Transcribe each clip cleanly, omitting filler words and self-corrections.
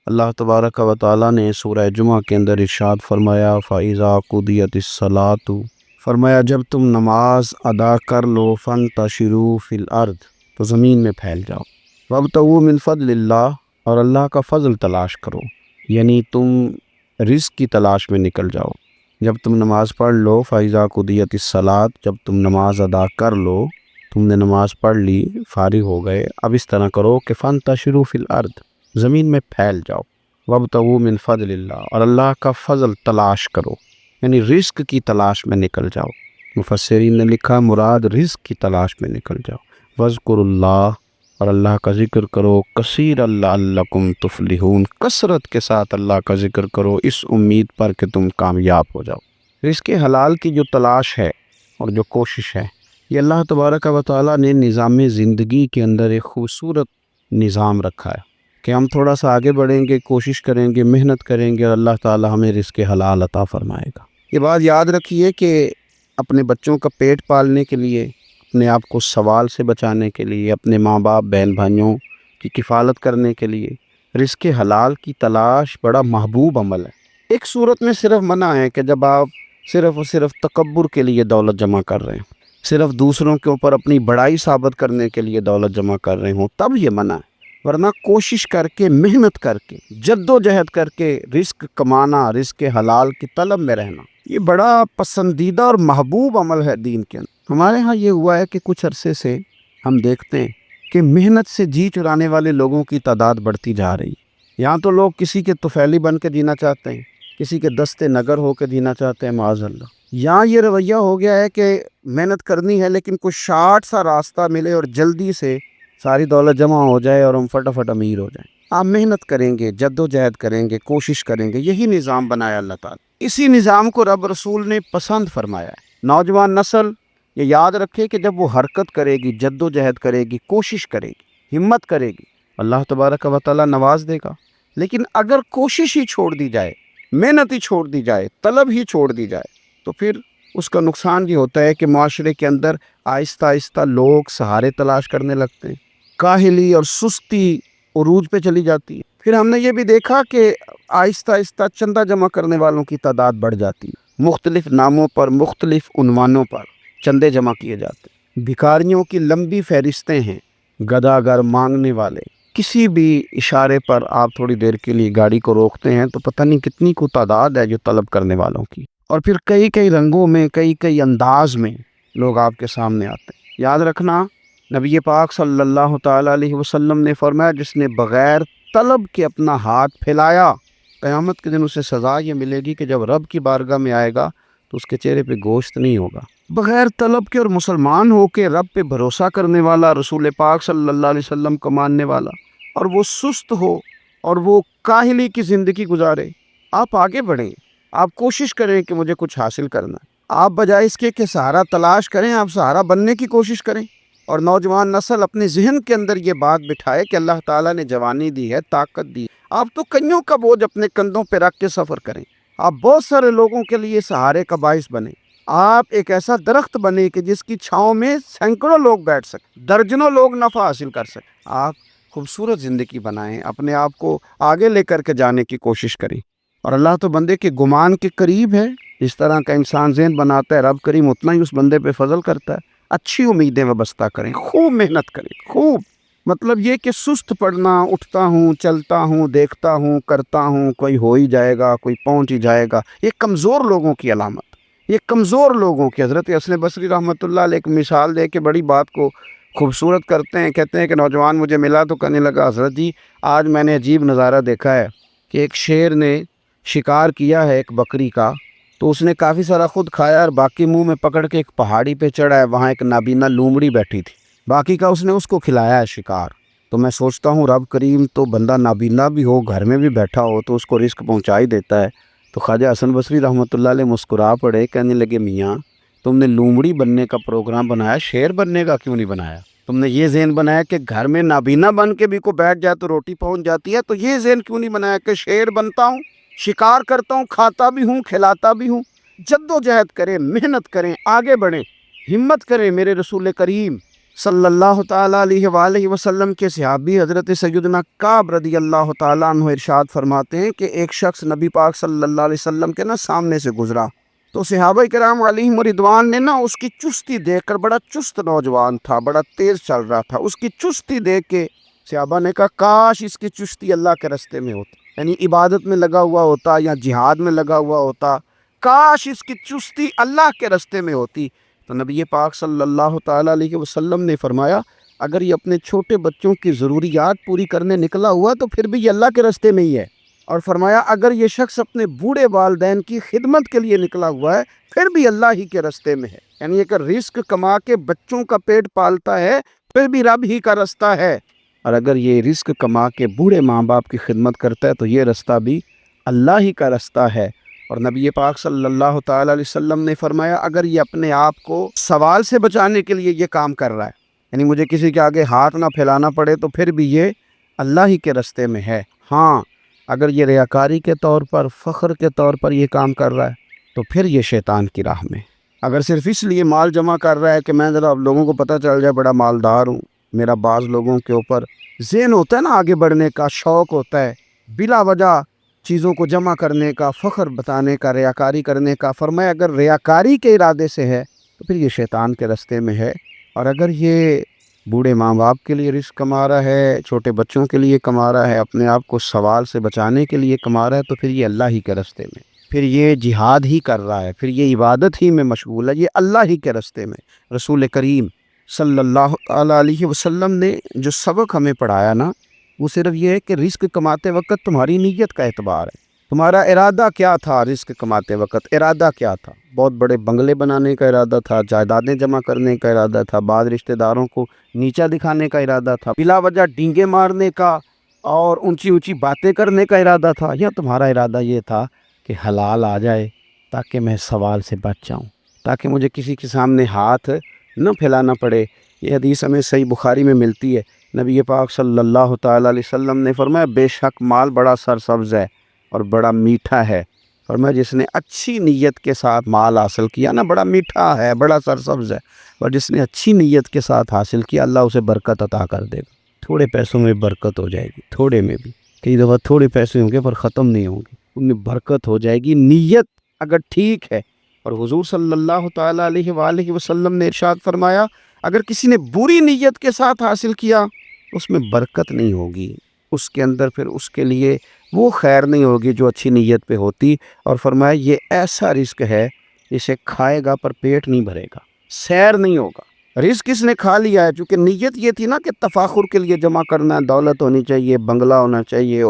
اللہ تبارک و تعالی نے سورہ جمعہ کے اندر ارشاد فرمایا فَإِذَا قُضِيَتِ الصَّلَاةُ، فرمایا جب تم نماز ادا کر لو فَانتَشِرُوا فِي الْأَرْضِ، تو زمین میں پھیل جاؤ، وَابْتَغُوا مِنْ فَضْلِ اللَّهِ، اور اللہ کا فضل تلاش کرو، یعنی تم رزق کی تلاش میں نکل جاؤ۔ جب تم نماز پڑھ لو فَإِذَا قُضِيَتِ الصَّلَاةُ، جب تم نماز ادا کر لو، تم نے نماز پڑھ لی، فارغ ہو گئے، اب اس طرح کرو کہ فَانتَشِرُوا فِي الْأَرْضِ، زمین میں پھیل جاؤ، وَابْتَغُوا مِنْ فَضْلِ اللَّهِ، اور اللہ کا فضل تلاش کرو، یعنی رزق کی تلاش میں نکل جاؤ۔ مفسرین نے لکھا مراد رزق کی تلاش میں نکل جاؤ۔ وَاذْكُرُوا اللَّهَ، اور اللہ کا ذکر کرو، کثیرا لعلکم تفلحون، کثرت کے ساتھ اللہ کا ذکر کرو اس امید پر کہ تم کامیاب ہو جاؤ۔ رزق حلال کی جو تلاش ہے اور جو کوشش ہے، یہ اللہ تبارک و تعالیٰ نے نظام زندگی کے اندر ایک خوبصورت نظام رکھا ہے کہ ہم تھوڑا سا آگے بڑھیں گے، کوشش کریں گے، محنت کریں گے، اور اللہ تعالیٰ ہمیں رزق حلال عطا فرمائے گا۔ یہ بات یاد رکھیے کہ اپنے بچوں کا پیٹ پالنے کے لیے، اپنے آپ کو سوال سے بچانے کے لیے، اپنے ماں باپ بہن بھائیوں کی کفالت کرنے کے لیے رزق حلال کی تلاش بڑا محبوب عمل ہے۔ ایک صورت میں صرف منع ہے کہ جب آپ صرف اور صرف تکبر کے لیے دولت جمع کر رہے ہیں، صرف دوسروں کے اوپر اپنی بڑائی ثابت کرنے کے لیے دولت جمع کر رہے ہوں، تب یہ منع ہے۔ ورنہ کوشش کر کے، محنت کر کے، جد و جہد کر کے رزق کمانا، رزق حلال کی طلب میں رہنا، یہ بڑا پسندیدہ اور محبوب عمل ہے دین کے اندر۔ ہمارے ہاں یہ ہوا ہے کہ کچھ عرصے سے ہم دیکھتے ہیں کہ محنت سے جی چرانے والے لوگوں کی تعداد بڑھتی جا رہی ہے۔ یہاں تو لوگ کسی کے طفیلی بن کے جینا چاہتے ہیں، کسی کے دستے نگر ہو کے جینا چاہتے ہیں، معاذ اللہ۔ یہاں یہ رویہ ہو گیا ہے کہ محنت کرنی ہے لیکن کوئی شارٹ سا راستہ ملے اور جلدی سے ساری دولت جمع ہو جائے اور ہم فٹافٹ امیر ہو جائیں۔ آپ محنت کریں گے، جد و جہد کریں گے، کوشش کریں گے، یہی نظام بنایا اللہ تعالیٰ۔ اسی نظام کو رب رسول نے پسند فرمایا ہے۔ نوجوان نسل یہ یاد رکھے کہ جب وہ حرکت کرے گی، جد و جہد کرے گی، کوشش کرے گی، ہمت کرے گی، اللہ تبارک و تعالیٰ نواز دے گا۔ لیکن اگر کوشش ہی چھوڑ دی جائے، محنت ہی چھوڑ دی جائے، طلب ہی چھوڑ دی جائے، تو پھر اس کا نقصان یہ ہوتا ہے کہ معاشرے کے اندر آہستہ آہستہ لوگ سہارے تلاش کرنے لگتے ہیں، کاہلی اور سستی عروج پہ چلی جاتی ہے۔ پھر ہم نے یہ بھی دیکھا کہ آہستہ آہستہ چندہ جمع کرنے والوں کی تعداد بڑھ جاتی ہے، مختلف ناموں پر، مختلف عنوانوں پر چندے جمع کیے جاتے ہیں۔ بھکاریوں کی لمبی فہرستیں ہیں، گداگر مانگنے والے، کسی بھی اشارے پر آپ تھوڑی دیر کے لیے گاڑی کو روکتے ہیں تو پتہ نہیں کتنی کو تعداد ہے جو طلب کرنے والوں کی، اور پھر کئی کئی رنگوں میں، کئی کئی انداز میں لوگ آپ کے سامنے آتے ہیں۔ یاد رکھنا، نبی پاک صلی اللہ تعالیٰ علیہ وسلم نے فرمایا جس نے بغیر طلب کے اپنا ہاتھ پھیلایا، قیامت کے دن اسے سزا یہ ملے گی کہ جب رب کی بارگاہ میں آئے گا تو اس کے چہرے پہ گوشت نہیں ہوگا۔ بغیر طلب کے اور مسلمان ہو کے رب پہ بھروسہ کرنے والا، رسول پاک صلی اللہ علیہ وسلم کو ماننے والا، اور وہ سست ہو اور وہ کاہلی کی زندگی گزارے، آپ آگے بڑھیں، آپ کوشش کریں کہ مجھے کچھ حاصل کرنا ہے۔ آپ بجائے اس کے کہ سہارا تلاش کریں، آپ سہارا بننے کی کوشش کریں۔ اور نوجوان نسل اپنے ذہن کے اندر یہ بات بٹھائے کہ اللہ تعالیٰ نے جوانی دی ہے، طاقت دی ہے، آپ تو کئیوں کا بوجھ اپنے کندھوں پہ رکھ کے سفر کریں، آپ بہت سارے لوگوں کے لیے سہارے کا باعث بنیں، آپ ایک ایسا درخت بنے کہ جس کی چھاؤں میں سینکڑوں لوگ بیٹھ سکیں، درجنوں لوگ نفع حاصل کر سکیں۔ آپ خوبصورت زندگی بنائیں، اپنے آپ کو آگے لے کر کے جانے کی کوشش کریں، اور اللہ تو بندے کے گمان کے قریب ہے۔ اس طرح کا انسان ذہن بناتا ہے، رب کریم اتنا ہی اس بندے پہ فضل کرتا ہے۔ اچھی امیدیں وابستہ کریں، خوب محنت کریں، خوب، مطلب یہ کہ سست پڑنا، اٹھتا ہوں، چلتا ہوں، دیکھتا ہوں، کرتا ہوں، کوئی ہو ہی جائے گا، کوئی پہنچ ہی جائے گا، یہ کمزور لوگوں کی علامت، یہ کمزور لوگوں کی۔ حضرت حسن بصری رحمۃ اللہ علیہ ایک مثال دے کے بڑی بات کو خوبصورت کرتے ہیں، کہتے ہیں کہ نوجوان مجھے ملا تو کہنے لگا حضرت جی آج میں نے عجیب نظارہ دیکھا ہے کہ ایک شیر نے شکار کیا ہے ایک بکری کا، تو اس نے کافی سارا خود کھایا اور باقی منہ میں پکڑ کے ایک پہاڑی پہ چڑھا ہے، وہاں ایک نابینا لومڑی بیٹھی تھی، باقی کا اس نے اس کو کھلایا ہے شکار۔ تو میں سوچتا ہوں رب کریم تو بندہ نابینا بھی ہو، گھر میں بھی بیٹھا ہو تو اس کو رزق پہنچا ہی دیتا ہے۔ تو خواجہ حسن بصری رحمۃ اللہ علیہ مسکرا پڑے، کہنے لگے میاں تم نے لومڑی بننے کا پروگرام بنایا، شیر بننے کا کیوں نہیں بنایا؟ تم نے یہ ذہن بنایا کہ گھر میں نابینا بن کے بھی کو بیٹھ جائے تو روٹی پہنچ جاتی ہے، تو یہ ذہن کیوں نہیں بنایا کہ شیر بنتا ہوں، شکار کرتا ہوں، کھاتا بھی ہوں، کھلاتا بھی ہوں۔ جد و جہد کریں، محنت کریں، آگے بڑھیں، ہمت کریں۔ میرے رسول کریم صلی اللہ تعالیٰ علیہ وآلہ وسلم کے صحابی حضرت سیدنا کعب رضی اللہ تعالیٰ عنہ ارشاد فرماتے ہیں کہ ایک شخص نبی پاک صلی اللہ علیہ وسلم کے سامنے سے گزرا، تو صحابہ کرام علیہم رضوان نے اس کی چستی دیکھ کر، بڑا چست نوجوان تھا، بڑا تیز چل رہا تھا، اس کی چستی دیکھ کے صحابہ نے کہا کاش اس کی چستی اللہ کے راستے میں ہوتی، یعنی عبادت میں لگا ہوا ہوتا یا جہاد میں لگا ہوا ہوتا، کاش اس کی چستی اللہ کے راستے میں ہوتی۔ تو نبی پاک صلی اللہ تعالیٰ علیہ وسلم نے فرمایا اگر یہ اپنے چھوٹے بچوں کی ضروریات پوری کرنے نکلا ہوا تو پھر بھی یہ اللہ کے راستے میں ہی ہے، اور فرمایا اگر یہ شخص اپنے بوڑھے والدین کی خدمت کے لیے نکلا ہوا ہے پھر بھی اللہ ہی کے راستے میں ہے، یعنی اگر رزق کما کے بچوں کا پیٹ پالتا ہے پھر بھی رب ہی کا راستہ ہے، اور اگر یہ رزق کما کے بوڑھے ماں باپ کی خدمت کرتا ہے تو یہ راستہ بھی اللہ ہی کا راستہ ہے۔ اور نبی پاک صلی اللہ تعالیٰ علیہ وسلم نے فرمایا اگر یہ اپنے آپ کو سوال سے بچانے کے لیے یہ کام کر رہا ہے، یعنی مجھے کسی کے آگے ہاتھ نہ پھیلانا پڑے، تو پھر بھی یہ اللہ ہی کے راستے میں ہے۔ ہاں اگر یہ ریاکاری کے طور پر، فخر کے طور پر یہ کام کر رہا ہے تو پھر یہ شیطان کی راہ میں۔ اگر صرف اس لیے مال جمع کر رہا ہے کہ میں ذرا لوگوں کو پتہ چل جائے بڑا مالدار ہوں، میرا بعض لوگوں کے اوپر ذہن ہوتا ہے نا آگے بڑھنے کا، شوق ہوتا ہے بلا وجہ چیزوں کو جمع کرنے کا، فخر بتانے کا، ریاکاری کرنے کا، فرمایا اگر ریاکاری کے ارادے سے ہے تو پھر یہ شیطان کے راستے میں ہے، اور اگر یہ بوڑھے ماں باپ کے لیے رزق کما رہا ہے، چھوٹے بچوں کے لیے کما رہا ہے، اپنے آپ کو سوال سے بچانے کے لیے کما رہا ہے تو پھر یہ اللہ ہی کے راستے میں، پھر یہ جہاد ہی کر رہا ہے، پھر یہ عبادت ہی میں مشغول ہے، یہ اللہ ہی کے راستے میں۔ رسول کریم صلی اللہ تعالیٰ علیہ وسلم نے جو سبق ہمیں پڑھایا نا، وہ صرف یہ ہے کہ رزق کماتے وقت تمہاری نیت کا اعتبار ہے، تمہارا ارادہ کیا تھا، رزق کماتے وقت ارادہ کیا تھا، بہت بڑے بنگلے بنانے کا ارادہ تھا، جائیدادیں جمع کرنے کا ارادہ تھا، بعض رشتہ داروں کو نیچا دکھانے کا ارادہ تھا، بلا وجہ ڈینگے مارنے کا اور اونچی اونچی باتیں کرنے کا ارادہ تھا، یا تمہارا ارادہ یہ تھا کہ حلال آ جائے تاکہ میں سوال سے بچ جاؤں، تاکہ مجھے کسی کے سامنے ہاتھ نہ پھیلانا پڑے۔ یہ حدیث ہمیں صحیح بخاری میں ملتی ہے، نبی پاک صلی اللہ تعالیٰ علیہ وسلم نے فرمایا بے شک مال بڑا سرسبز ہے اور بڑا میٹھا ہے، فرمایا جس نے اچھی نیت کے ساتھ مال حاصل کیا نا، بڑا میٹھا ہے، بڑا سرسبز ہے، اور جس نے اچھی نیت کے ساتھ حاصل کیا اللہ اسے برکت عطا کر دے گا۔ تھوڑے پیسوں میں برکت ہو جائے گی، تھوڑے میں بھی، کئی دفعہ تھوڑے پیسے ہوں گے پر ختم نہیں ہوں گے، ان میں برکت ہو جائے گی نیت اگر ٹھیک ہے۔ اور حضور صلی اللہ تعالیٰ علیہ وآلہ وسلم نے ارشاد فرمایا اگر کسی نے بری نیت کے ساتھ حاصل کیا اس میں برکت نہیں ہوگی، اس کے اندر پھر اس کے لیے وہ خیر نہیں ہوگی جو اچھی نیت پہ ہوتی، اور فرمایا یہ ایسا رزق ہے جسے کھائے گا پر پیٹ نہیں بھرے گا، سیر نہیں ہوگا۔ رزق کس نے کھا لیا ہے، چونکہ نیت یہ تھی نا کہ تفاخر کے لیے جمع کرنا ہے، دولت ہونی چاہیے، بنگلہ ہونا چاہیے،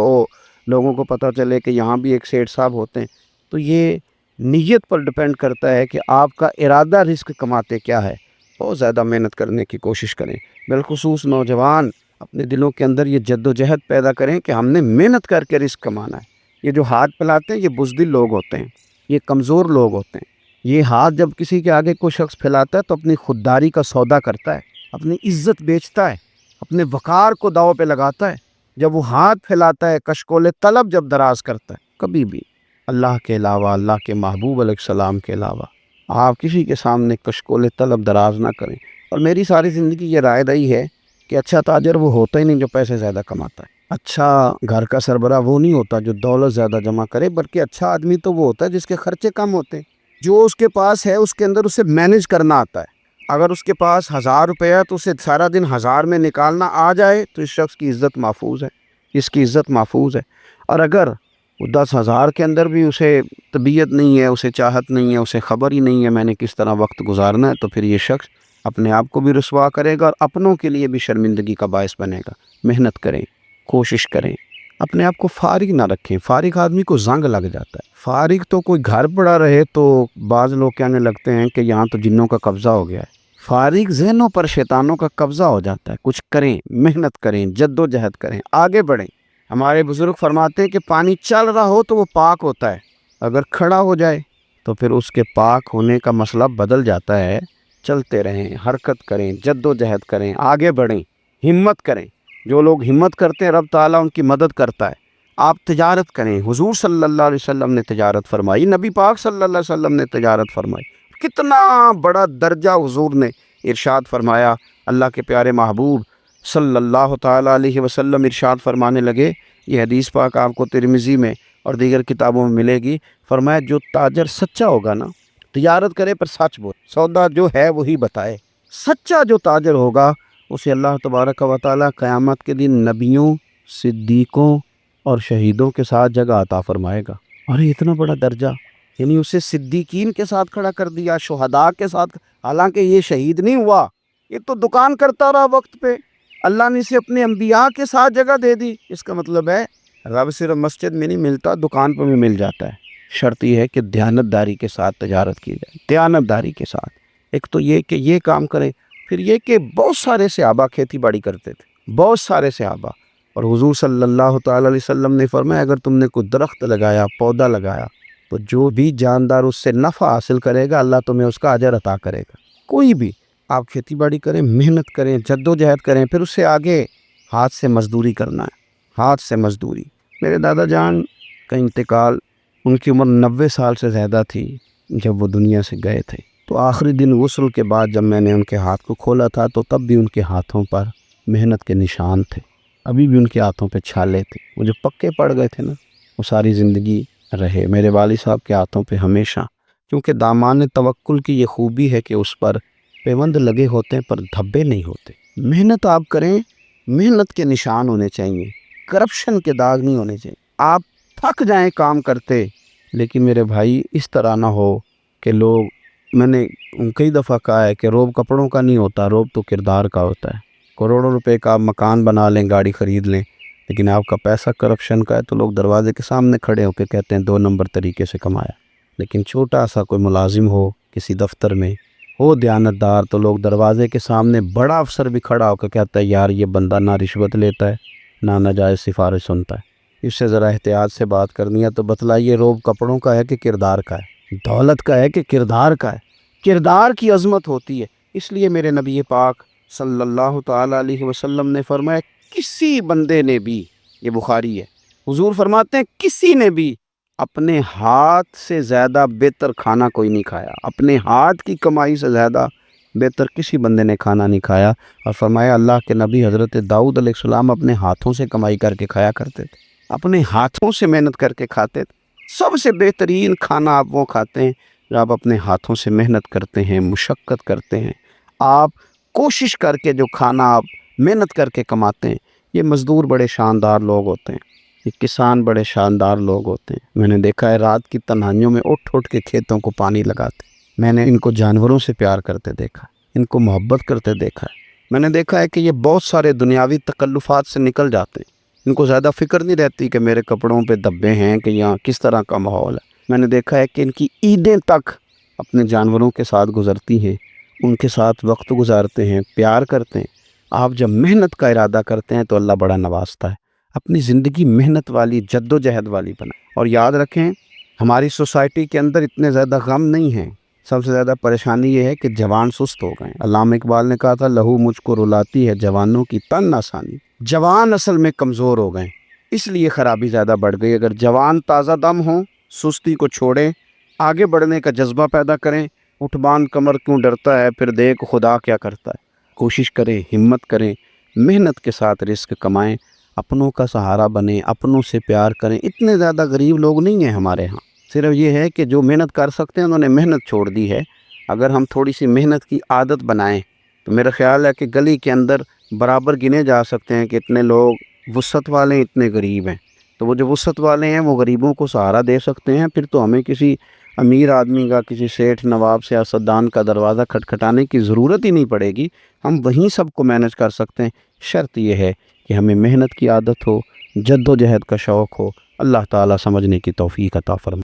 لوگوں کو پتہ چلے کہ یہاں بھی ایک سیٹ صاحب ہوتے ہیں، تو یہ نیت پر ڈپینڈ کرتا ہے کہ آپ کا ارادہ رزق کماتے کیا ہے۔ بہت زیادہ محنت کرنے کی کوشش کریں، بالخصوص نوجوان اپنے دلوں کے اندر یہ جد و جہد پیدا کریں کہ ہم نے محنت کر کے رزق کمانا ہے۔ یہ جو ہاتھ پھیلاتے ہیں یہ بزدل لوگ ہوتے ہیں، یہ کمزور لوگ ہوتے ہیں۔ یہ ہاتھ جب کسی کے آگے کوئی شخص پھیلاتا ہے تو اپنی خودداری کا سودا کرتا ہے، اپنی عزت بیچتا ہے، اپنے وقار کو داؤ پہ لگاتا ہے۔ جب وہ ہاتھ پھیلاتا ہے، کشکول طلب جب دراز کرتا ہے، کبھی بھی اللہ کے علاوہ، اللہ کے محبوب علیہ السلام کے علاوہ آپ کسی کے سامنے کشکول طلب دراز نہ کریں۔ اور میری ساری زندگی یہ رائے دہی ہے کہ اچھا تاجر وہ ہوتا ہی نہیں جو پیسے زیادہ کماتا ہے، اچھا گھر کا سربراہ وہ نہیں ہوتا جو دولت زیادہ جمع کرے، بلکہ اچھا آدمی تو وہ ہوتا ہے جس کے خرچے کم ہوتے ہیں، جو اس کے پاس ہے اس کے اندر اسے مینج کرنا آتا ہے۔ اگر اس کے پاس 1000 روپے ہے تو اسے سارا دن 1000 میں نکالنا آ جائے تو اس شخص کی عزت محفوظ ہے، اس کی عزت محفوظ ہے۔ اور اگر وہ 10,000 کے اندر بھی اسے طبیعت نہیں ہے، اسے چاہت نہیں ہے، اسے خبر ہی نہیں ہے میں نے کس طرح وقت گزارنا ہے، تو پھر یہ شخص اپنے آپ کو بھی رسوا کرے گا اور اپنوں کے لیے بھی شرمندگی کا باعث بنے گا۔ محنت کریں، کوشش کریں، اپنے آپ کو فارغ نہ رکھیں۔ فارغ آدمی کو زنگ لگ جاتا ہے، فارغ تو کوئی گھر پڑا رہے تو بعض لوگ کہنے لگتے ہیں کہ یہاں تو جنوں کا قبضہ ہو گیا ہے۔ فارغ ذہنوں پر شیطانوں کا قبضہ ہو جاتا ہے۔ کچھ کریں، محنت کریں، جد و جہد کریں، آگے بڑھیں۔ ہمارے بزرگ فرماتے ہیں کہ پانی چل رہا ہو تو وہ پاک ہوتا ہے، اگر کھڑا ہو جائے تو پھر اس کے پاک ہونے کا مسئلہ بدل جاتا ہے۔ چلتے رہیں، حرکت کریں، جد و جہد کریں، آگے بڑھیں، ہمت کریں۔ جو لوگ ہمت کرتے ہیں رب تعالیٰ ان کی مدد کرتا ہے۔ آپ تجارت کریں، حضور صلی اللہ علیہ وسلم نے تجارت فرمائی، نبی پاک صلی اللہ علیہ وسلم نے تجارت فرمائی، کتنا بڑا درجہ حضور نے ارشاد فرمایا اللہ کے پیارے محبوب صلی اللہ تعالیٰ علیہ وسلم ارشاد فرمانے لگے، یہ حدیث پاک آپ کو ترمذی میں اور دیگر کتابوں میں ملے گی، فرمایا جو تاجر سچا ہوگا نا، تجارت کرے پر سچ بول، سودا جو ہے وہی بتائے، سچا جو تاجر ہوگا اسے اللہ تبارک و تعالیٰ قیامت کے دن نبیوں، صدیقوں اور شہیدوں کے ساتھ جگہ عطا فرمائے گا۔ اور اتنا بڑا درجہ، یعنی اسے صدیقین کے ساتھ کھڑا کر دیا، شہداء کے ساتھ، حالانکہ یہ شہید نہیں ہوا، یہ تو دکان کرتا رہا وقت پہ، اللہ نے اسے اپنے انبیاء کے ساتھ جگہ دے دی۔ اس کا مطلب ہے رب صرف مسجد میں نہیں ملتا، دکان پہ بھی مل جاتا ہے۔ شرط یہ ہے کہ دیانتداری کے ساتھ تجارت کی جائے، دیانتداری کے ساتھ۔ ایک تو یہ کہ یہ کام کریں، پھر یہ کہ بہت سارے صحابہ کھیتی باڑی کرتے تھے، بہت سارے صحابہ، اور حضور صلی اللہ تعالیٰ علیہ وسلم نے فرمایا اگر تم نے کوئی درخت لگایا، پودا لگایا، تو جو بھی جاندار اس سے نفع حاصل کرے گا اللہ تمہیں اس کا اجر عطا کرے گا۔ کوئی بھی آپ کھیتی باڑی کریں، محنت کریں، جد و جہد کریں، پھر اس سے آگے ہاتھ سے مزدوری کرنا ہے، ہاتھ سے مزدوری۔ میرے دادا جان کا انتقال، ان کی عمر 90 سال سے زیادہ تھی جب وہ دنیا سے گئے تھے، تو آخری دن غسل کے بعد جب میں نے ان کے ہاتھ کو کھولا تھا تو تب بھی ان کے ہاتھوں پر محنت کے نشان تھے، ابھی بھی ان کے ہاتھوں پہ چھالے تھے، وہ جو پکے پڑ گئے تھے نا وہ ساری زندگی رہے میرے والد صاحب کے ہاتھوں پہ ہمیشہ، کیونکہ دامان توکل کی یہ خوبی ہے کہ اس پر پیوند لگے ہوتے ہیں پر دھبے نہیں ہوتے۔ محنت آپ کریں، محنت کے نشان ہونے چاہیے، کرپشن کے داغ نہیں ہونے چاہیے۔ آپ تھک جائیں کام کرتے، لیکن میرے بھائی اس طرح نہ ہو کہ لوگ، میں نے کئی دفعہ کہا ہے کہ روب کپڑوں کا نہیں ہوتا، روب تو کردار کا ہوتا ہے۔ کروڑوں روپے کا آپ مکان بنا لیں، گاڑی خرید لیں، لیکن آپ کا پیسہ کرپشن کا ہے تو لوگ دروازے کے سامنے کھڑے ہو کے کہتے ہیں 2 نمبر طریقے سے کمایا۔ لیکن چھوٹا سا کوئی ملازم ہو کسی دفتر میں، ہو دیانتدار، تو لوگ دروازے کے سامنے، بڑا افسر بھی کھڑا ہو کے کہتا ہے یار یہ بندہ نہ رشوت لیتا ہے نہ ناجائز سفارش سنتا ہے، اس سے ذرا احتیاط سے بات کرنی ہے۔ تو بتلائیے روب کپڑوں کا ہے کہ کردار کا ہے، دولت کا ہے کہ کردار کا ہے؟ کردار کی عظمت ہوتی ہے۔ اس لیے میرے نبی پاک صلی اللہ تعالیٰ علیہ وسلم نے فرمایا کسی بندے نے بھی، یہ بخاری ہے، حضور فرماتے ہیں کسی نے بھی اپنے ہاتھ سے زیادہ بہتر کھانا کوئی نہیں کھایا، اپنے ہاتھ کی کمائی سے زیادہ بہتر کسی بندے نے کھانا نہیں کھایا، اور فرمایا اللہ کے نبی حضرت داؤد علیہ السلام اپنے ہاتھوں سے کمائی کر کے کھایا کرتے تھے، اپنے ہاتھوں سے محنت کر کے کھاتے تھے۔ سب سے بہترین کھانا آپ وہ کھاتے ہیں جو آپ اپنے ہاتھوں سے محنت کرتے ہیں، مشقت کرتے ہیں، آپ کوشش کر کے جو کھانا آپ محنت کر کے کماتے ہیں۔ یہ مزدور بڑے شاندار لوگ ہوتے ہیں، یہ کسان بڑے شاندار لوگ ہوتے ہیں۔ میں نے دیکھا ہے رات کی تنہائیوں میں اٹھ کے کھیتوں کو پانی لگاتے، میں نے ان کو جانوروں سے پیار کرتے دیکھا، ان کو محبت کرتے دیکھا ہے۔ میں نے دیکھا ہے کہ یہ بہت سارے دنیاوی تکلفات سے نکل جاتے ہیں، ان کو زیادہ فکر نہیں رہتی کہ میرے کپڑوں پہ دھبے ہیں کہ یہاں کس طرح کا ماحول ہے۔ میں نے دیکھا ہے کہ ان کی عیدیں تک اپنے جانوروں کے ساتھ گزرتی ہیں، ان کے ساتھ وقت گزارتے ہیں، پیار کرتے ہیں۔ آپ جب محنت کا ارادہ کرتے ہیں تو اللہ بڑا نوازتا ہے۔ اپنی زندگی محنت والی، جد و جہد والی بنائیں، اور یاد رکھیں ہماری سوسائٹی کے اندر اتنے زیادہ غم نہیں ہیں، سب سے زیادہ پریشانی یہ ہے کہ جوان سست ہو گئے ہیں۔ علامہ اقبال نے کہا تھا لہو مجھ کو رلاتی ہے جوانوں کی تن آسانی۔ جوان اصل میں کمزور ہو گئے، اس لیے خرابی زیادہ بڑھ گئی۔ اگر جوان تازہ دم ہوں، سستی کو چھوڑیں، آگے بڑھنے کا جذبہ پیدا کریں، اٹھ باندھ کمر کیوں ڈرتا ہے، پھر دیکھ خدا کیا کرتا ہے، کوشش کریں، ہمت کریں، محنت کے ساتھ رزق کمائیں، اپنوں کا سہارا بنیں، اپنوں سے پیار کریں۔ اتنے زیادہ غریب لوگ نہیں ہیں ہمارے ہاں، صرف یہ ہے کہ جو محنت کر سکتے ہیں انہوں نے محنت چھوڑ دی ہے۔ اگر ہم تھوڑی سی محنت کی عادت بنائیں تو میرا خیال ہے کہ گلی کے اندر برابر گنے جا سکتے ہیں کہ اتنے لوگ وسعت والے ہیں، اتنے غریب ہیں۔ تو وہ جو وسعت والے ہیں وہ غریبوں کو سہارا دے سکتے ہیں، پھر تو ہمیں کسی امیر آدمی کا، کسی سیٹھ، نواب، سیاستدان کا دروازہ کھٹکھٹانے کی ضرورت ہی نہیں پڑے گی، ہم وہیں سب کو مینج کر سکتے ہیں۔ شرط یہ ہے کہ ہمیں محنت کی عادت ہو، جد و جہد کا شوق ہو۔ اللہ تعالیٰ سمجھنے کی توفیق عطا فرمائے۔